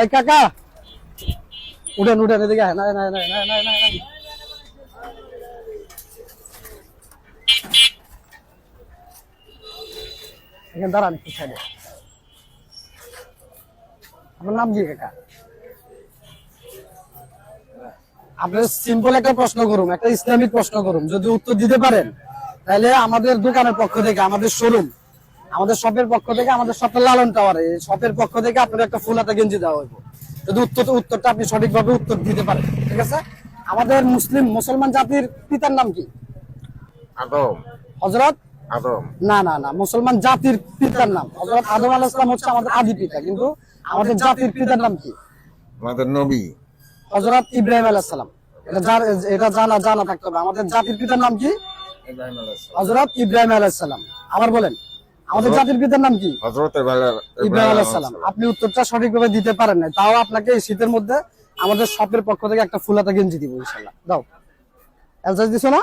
এই কাকা উঠেন উঠেন এদিকে না না না না না না এখানে দাঁড়ান একটু সাইডে। আপনার নাম কি কাকা? আপনার সিম্পল একটা প্রশ্ন করুন, একটা ইসলামিক প্রশ্ন করুন, যদি উত্তর দিতে পারেন তাহলে আমাদের দোকানের পক্ষ থেকে, আমাদের শোরুম, আমাদের শপের পক্ষ থেকে, আমাদের শপের লালন টাওয়ারে শপের পক্ষ থেকে আপনার একটা ফুল হাতা গেঞ্জি দেওয়া হইব, যদি উত্তরটা আপনি সঠিকভাবে উত্তর দিতে পারেন। ঠিক আছে? আমাদের মুসলমান জাতির পিতার নাম কি? আদম। হযরত আদম। না না না, মুসলমান জাতির পিতার নাম হযরত আদম আলাইহিস সালাম হচ্ছে আমাদের আদি পিতা, কিন্তু আমাদের জাতির পিতার নাম কি? আমাদের নবী হযরত ইব্রাহিম আলাইহিস সালাম। এটা জানা থাকতে হবে। আমাদের জাতির পিতার নাম কি? ইব্রাহিম আলাইহিস সালাম। হযরত ইব্রাহিম আলাইহিস সালাম। আবার বলেন, আমাদের জাতির পিতার নাম কি? হযরত ইব্রাহিম আলাইহিস সালাম। আপনি উত্তরটা সঠিকভাবে দিতে পারেন না, তাও আপনাকে এই শীতের মধ্যে আমাদের শপের পক্ষ থেকে একটা ফুল হাতা গেঞ্জি দিব ইনশাআল্লাহ। দাও, এলসাস দিছো না?